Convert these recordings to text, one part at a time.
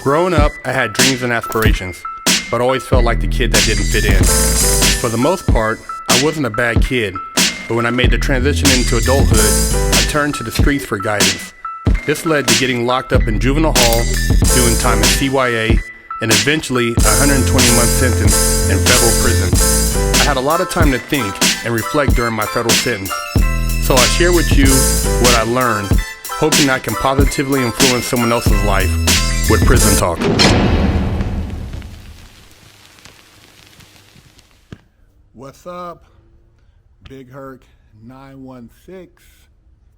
Growing up, I had dreams and aspirations, but always felt like the kid that didn't fit in. For the most part, I wasn't a bad kid, but when I made the transition into adulthood, I turned to the streets for guidance. This led to getting locked up in juvenile hall, doing time in CYA, and eventually a 120-month sentence in federal prison. I had a lot of time to think and reflect during my federal sentence, so I share with you what I learned, hoping I can positively influence someone else's life with Prison Talk. What's up? Big Herc 916,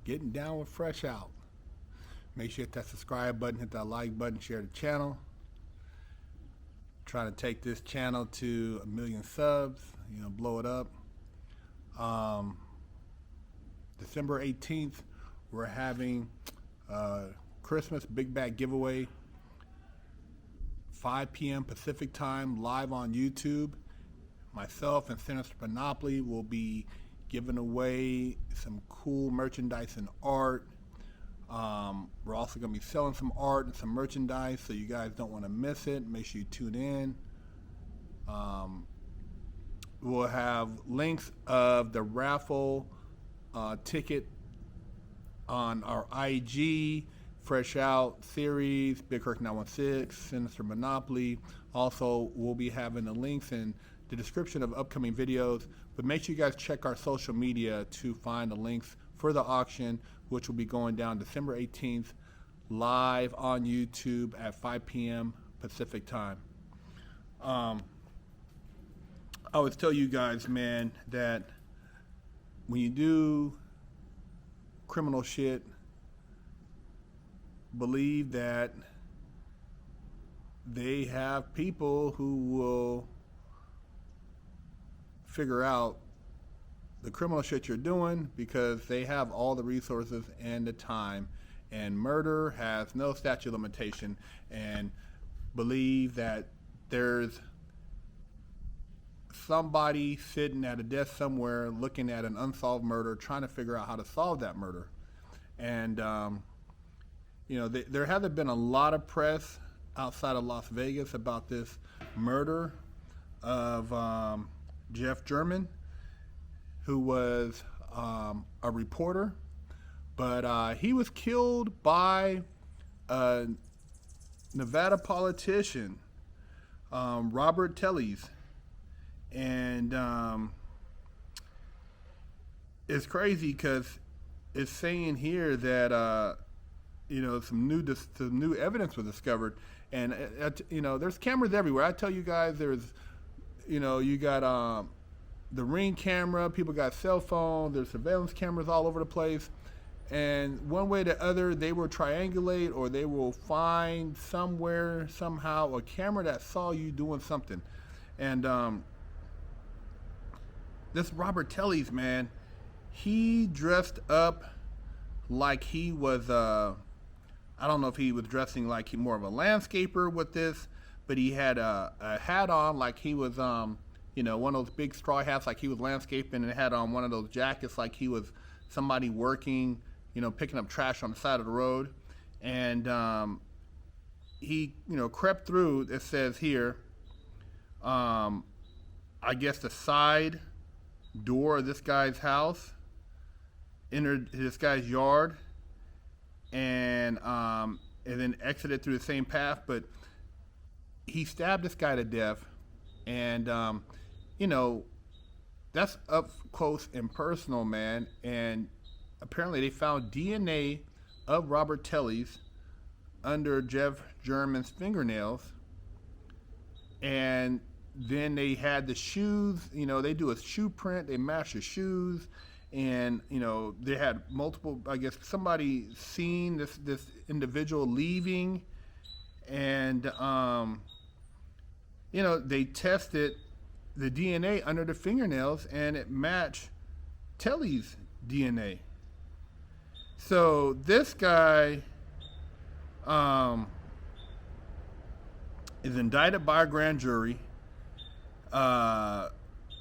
getting down with Fresh Out. Make sure you hit that subscribe button, hit that like button, share the channel. Trying to take this channel to 1 million subs, blow it up. December 18th, we're having Christmas Big Bag Giveaway, 5 p.m. Pacific Time, live on YouTube. Myself and Sinister Monopoly will be giving away some cool merchandise and art. We're also going to be selling some art and some merchandise, so you guys don't want to miss it. Make sure you tune in. We'll have links of the raffle ticket on our IG, Fresh Out Series, Big Herc 916, Sinister Monopoly. Also, we'll be having the links in the description of upcoming videos, but make sure you guys check our social media to find the links for the auction, which will be going down December 18th, live on YouTube at 5 p.m. Pacific Time. I always tell you guys, man, that when you do criminal shit, believe that they have people who will figure out the criminal shit you're doing because they have all the resources and the time. And murder has no statute of limitation. And believe that there's somebody sitting at a desk somewhere looking at an unsolved murder, trying to figure out how to solve that murder. And there hasn't been a lot of press outside of Las Vegas about this murder of Jeff German, who was a reporter, but he was killed by a Nevada politician, Robert Tellez. And it's crazy because it's saying here that some new evidence was discovered, and there's cameras everywhere. I tell you guys, there's you got the Ring camera, people got cell phones, there's surveillance cameras all over the place, and one way or the other they will triangulate, or they will find somewhere somehow a camera that saw you doing something. And this Robert Tellez, man, he dressed up like he was, I don't know if he was dressing like he more of a landscaper with this, but he had a hat on like he was, one of those big straw hats like he was landscaping, and had on one of those jackets like he was somebody working, picking up trash on the side of the road. And he, crept through, it says here, I guess the side door of this guy's house, entered this guy's yard, and then exited through the same path. But he stabbed this guy to death, and that's up close and personal, man. And apparently they found DNA of Robert Tellez under Jeff German's fingernails, and then they had the shoes, they do a shoe print, they match the shoes, and, they had multiple, I guess somebody seen this individual leaving, and, they tested the DNA under the fingernails, and it matched Tellez's DNA. So this guy is indicted by a grand jury.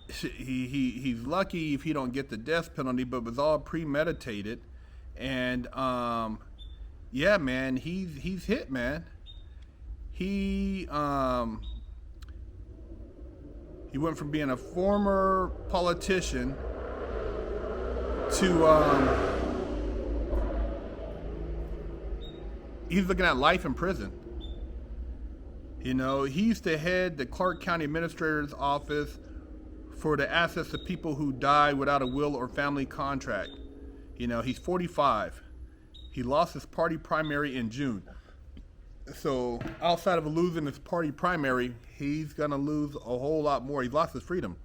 He's lucky if he don't get the death penalty, but it was all premeditated. And yeah, man, he's hit, man. he he went from being a former politician to he's looking at life in prison. You know, he used to head the Clark County Administrator's Office for the assets of people who died without a will or family contract. You know, he's 45. He lost his party primary in June. So outside of losing his party primary, he's going to lose a whole lot more. He lost his freedom.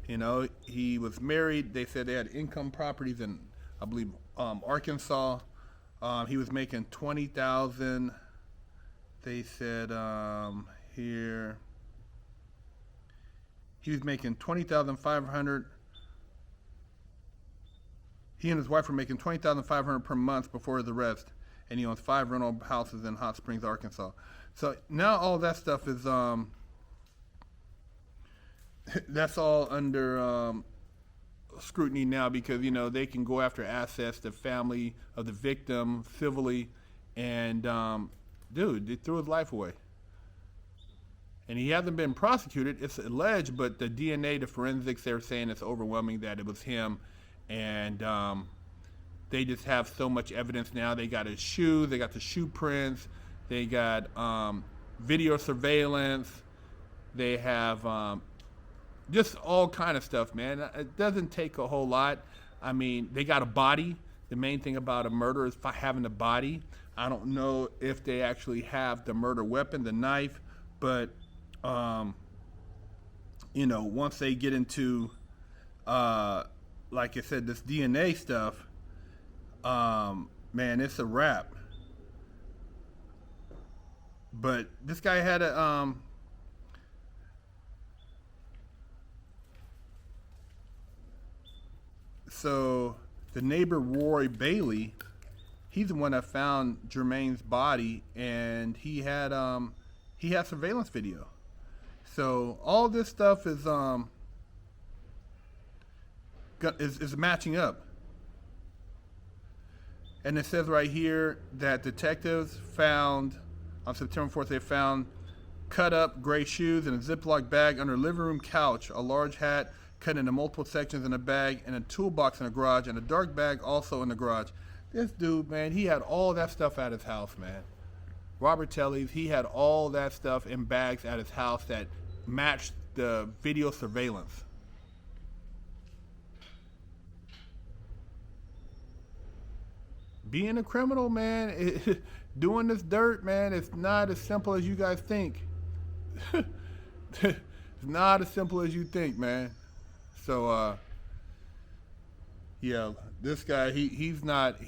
You know, he was married. They said they had income properties in, I believe, Arkansas. He was making $20,000. They said here he was making $20,500. He and his wife were making $20,500 per month before his arrest, and he owns 5 rental houses in Hot Springs, Arkansas. So now all that stuff is that's all under scrutiny now, because you know they can go after assets, the family of the victim civilly, and dude, they threw his life away. And he hasn't been prosecuted. It's alleged, but the DNA, the forensics, they're saying it's overwhelming that it was him. And they just have so much evidence now. They got his shoes, they got the shoe prints, they got video surveillance, they have just all kind of stuff, man. It doesn't take a whole lot. I mean, they got a body. The main thing about a murder is having a body. I don't know if they actually have the murder weapon, the knife, but you know, once they get into like I said, this DNA stuff, man, it's a wrap. But this guy had a so the neighbor Roy Bailey, he's the one that found Jermaine's body, and he had surveillance video. So all this stuff is matching up. And it says right here that detectives found, on September 4th, they found cut up gray shoes in a Ziploc bag under a living room couch, a large hat cut into multiple sections in a bag, and a toolbox in the garage, and a dark bag also in the garage. This dude, man, he had all that stuff at his house, man. Robert Tellez, he had all that stuff in bags at his house that matched the video surveillance. Being a criminal, man, doing this dirt, man, it's not as simple as you guys think. It's not as simple as you think, man. So, yeah, this guy, he's not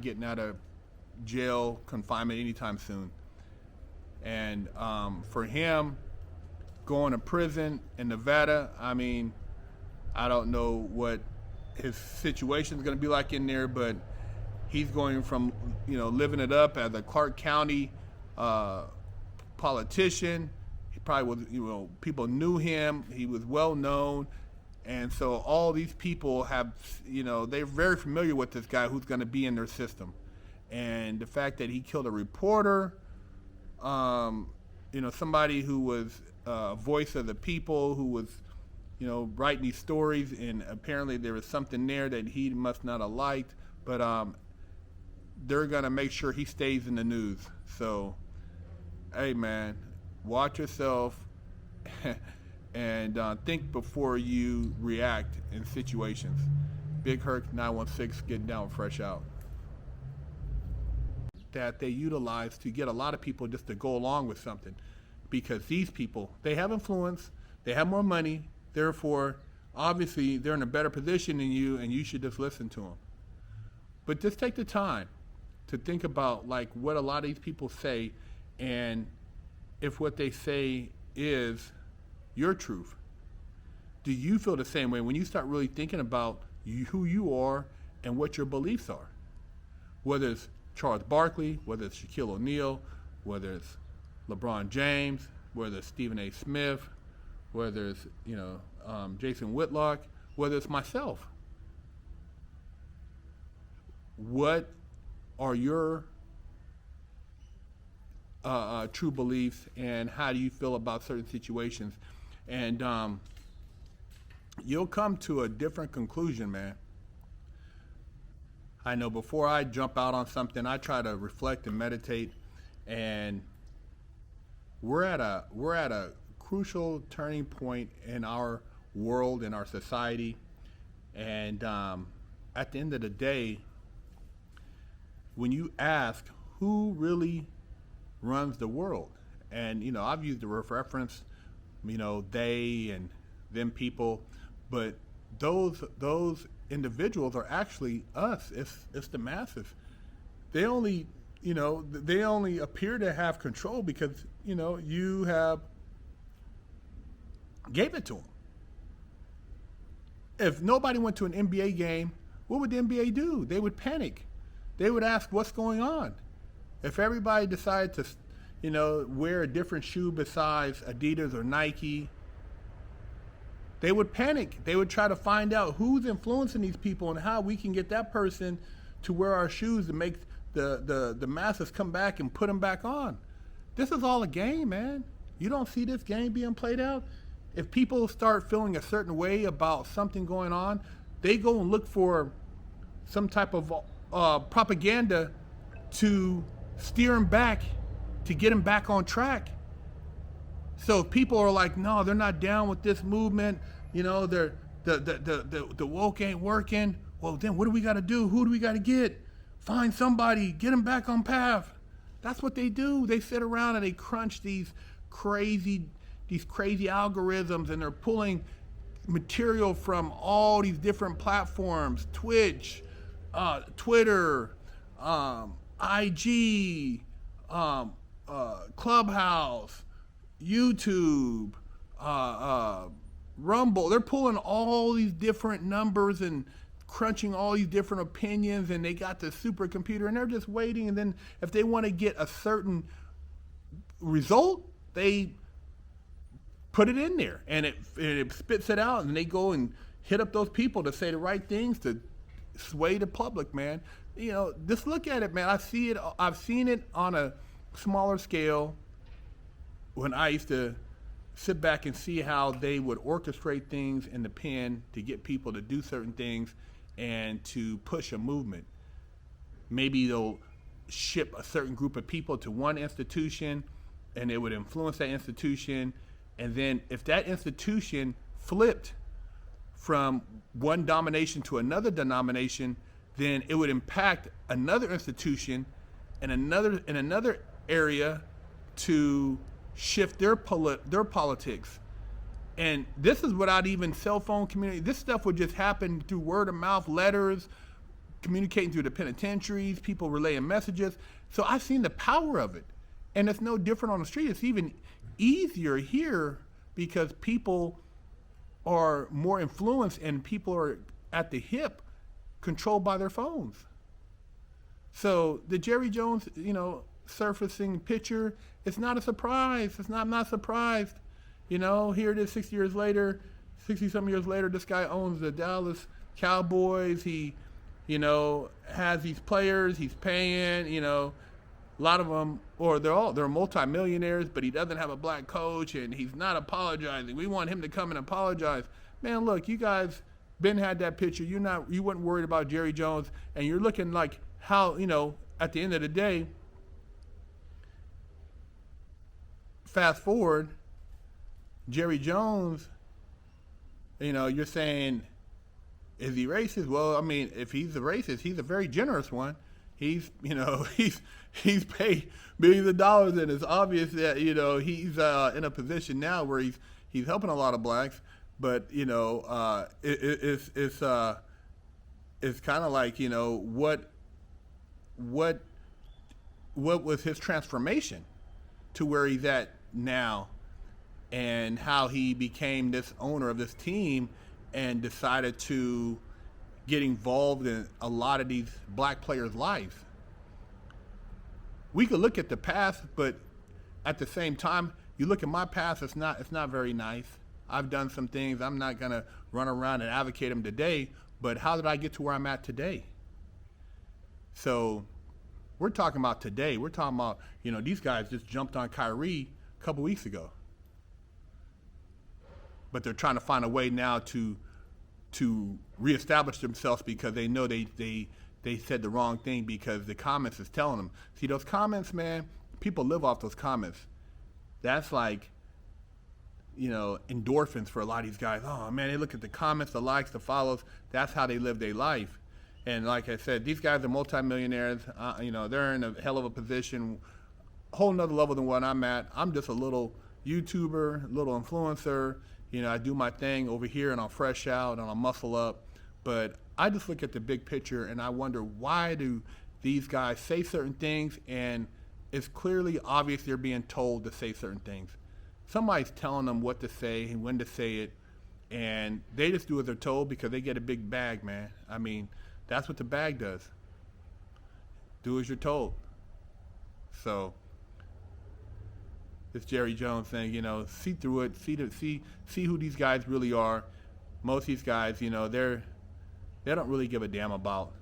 getting out of jail confinement anytime soon. And for him going to prison in Nevada, I mean, I don't know what his situation is going to be like in there, but he's going from, you know, living it up as a Clark County politician. He probably was, you know, people knew him. He was well known. And so all these people have, you know, they're very familiar with this guy who's going to be in their system. And the fact that he killed a reporter, you know, somebody who was a voice of the people, who was, you know, writing these stories, and apparently there was something there that he must not have liked, but they're going to make sure he stays in the news. So, hey, man, watch yourself and think before you react in situations. Big Herc 916, getting down fresh out. That they utilize to get a lot of people just to go along with something, because these people, they have influence, they have more money, therefore obviously they're in a better position than you, and you should just listen to them. But just take the time to think about like what a lot of these people say, and if what they say is your truth. Do you feel the same way when you start really thinking about who you are and what your beliefs are? Whether it's Charles Barkley, whether it's Shaquille O'Neal, whether it's LeBron James, whether it's Stephen A. Smith, whether it's, you know, Jason Whitlock, whether it's myself. What are your true beliefs and how do you feel about certain situations. And you'll come to a different conclusion, man. I know before I jump out on something, I try to reflect and meditate. And we're at a crucial turning point in our world, in our society. And at the end of the day, when you ask who really runs the world, and I've used the reference, they and them people, but those individuals are actually us. It's the masses. They only appear to have control because you have gave it to them. If nobody went to an NBA game, what would the NBA do? They would panic. They would ask, what's going on? If everybody decided to, wear a different shoe besides Adidas or Nike, they would panic. They would try to find out who's influencing these people and how we can get that person to wear our shoes to make the masses come back and put them back on. This is all a game, man. You don't see this game being played out? If people start feeling a certain way about something going on, they go and look for some type of propaganda to steer them back, to get them back on track. So if people are like, no, they're not down with this movement, they're the woke ain't working. Well, then what do we got to do? Who do we got to get? Find somebody, get them back on path. That's what they do. They sit around and they crunch these crazy algorithms, and they're pulling material from all these different platforms: Twitch, Twitter, IG, Clubhouse, YouTube, Rumble. They're pulling all these different numbers and crunching all these different opinions, and they got the supercomputer, and they're just waiting. And then if they want to get a certain result, they put it in there, and it spits it out, and they go and hit up those people to say the right things to sway the public, man. Just look at it, man. I've seen it on a smaller scale when I used to sit back and see how they would orchestrate things in the pen to get people to do certain things and to push a movement. Maybe they'll ship a certain group of people to one institution, and it would influence that institution. And then if that institution flipped from one domination to another denomination, then it would impact another institution in another area to shift their politics. And this is without even cell phone community. This stuff would just happen through word of mouth, letters, communicating through the penitentiaries, people relaying messages. So I've seen the power of it. And it's no different on the street. It's even easier here because people are more influenced and people are at the hip, controlled by their phones. So the Jerry Jones, surfacing picture, it's not a surprise. I'm not surprised. Here it is 60 some years later, this guy owns the Dallas Cowboys. He, has these players, he's paying, a lot of them, or they're multimillionaires, but he doesn't have a black coach and he's not apologizing. We want him to come and apologize. Man, look, you guys Ben had that picture. You weren't worried about Jerry Jones, and you're looking like how, at the end of the day, fast forward, Jerry Jones, you're saying, is he racist? Well, I mean, if he's a racist, he's a very generous one. He's paid millions of dollars, and it's obvious that, he's in a position now where he's helping a lot of blacks. But, it's kind of like, what was his transformation to where he's at now, and how he became this owner of this team and decided to get involved in a lot of these black players' lives. We could look at the past, but at the same time, you look at my past, it's not very nice. I've done some things. I'm not going to run around and advocate them today, but how did I get to where I'm at today? So We're talking about today. We're talking about, these guys just jumped on Kyrie a couple weeks ago. But they're trying to find a way now to reestablish themselves because they know they said the wrong thing because the comments is telling them. See, those comments, man, people live off those comments. That's like, endorphins for a lot of these guys. Oh, man, they look at the comments, the likes, the follows. That's how they live their life. And like I said, these guys are multimillionaires. They're in a hell of a position, a whole nother level than what I'm at. I'm just a little YouTuber, a little influencer. I do my thing over here and I'll fresh out and I'll muscle up. But I just look at the big picture and I wonder, why do these guys say certain things and it's clearly obvious they're being told to say certain things. Somebody's telling them what to say and when to say it, and they just do as they're told because they get a big bag, man. I mean, that's what the bag does. Do as you're told. So this Jerry Jones thing, see through it, see who these guys really are. Most of these guys, they don't really give a damn about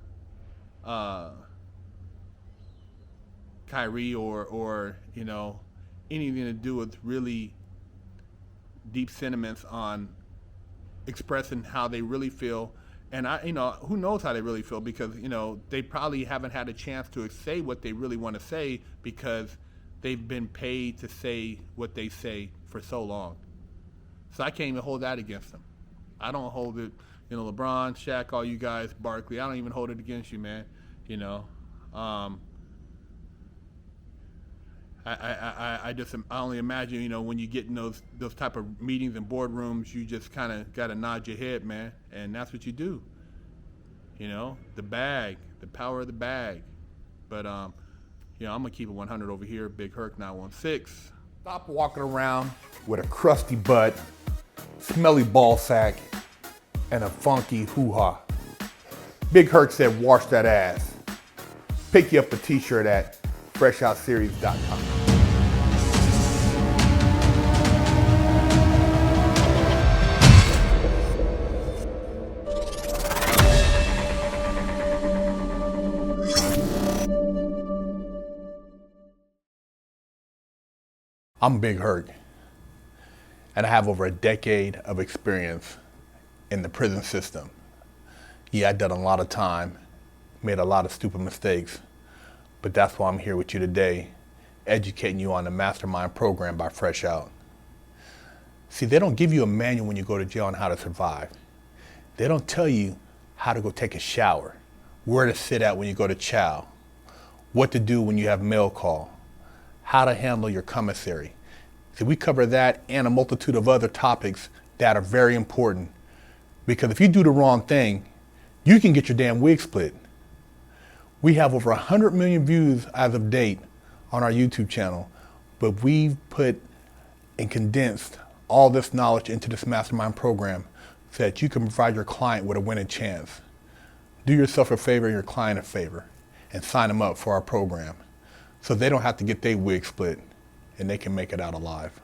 Kyrie or anything to do with really deep sentiments on expressing how they really feel. And who knows how they really feel, because they probably haven't had a chance to say what they really want to say because they've been paid to say what they say for so long. So I can't even hold that against them. I don't hold it, LeBron, Shaq, all you guys, Barkley, I don't even hold it against you, man. I only imagine, when you get in those type of meetings and boardrooms, you just kind of got to nod your head, man, and that's what you do. The bag, the power of the bag. But I'm gonna keep it 100 over here. Big Herc 916. Stop walking around with a crusty butt, smelly ball sack, and a funky hoo-ha. Big Herc said, wash that ass. Pick you up a t-shirt at freshoutseries.com. I'm Big Herc, and I have over a decade of experience in the prison system. Yeah, I've done a lot of time, made a lot of stupid mistakes, but that's why I'm here with you today, educating you on the Mastermind program by Fresh Out. See, they don't give you a manual when you go to jail on how to survive. They don't tell you how to go take a shower, where to sit at when you go to chow, what to do when you have mail call, how to handle your commissary. See, we cover that and a multitude of other topics that are very important, because if you do the wrong thing, you can get your damn wig split. We have over 100 million views as of date on our YouTube channel, but we've put and condensed all this knowledge into this Mastermind program so that you can provide your client with a winning chance. Do yourself a favor and your client a favor and sign them up for our program so they don't have to get their wig split and they can make it out alive.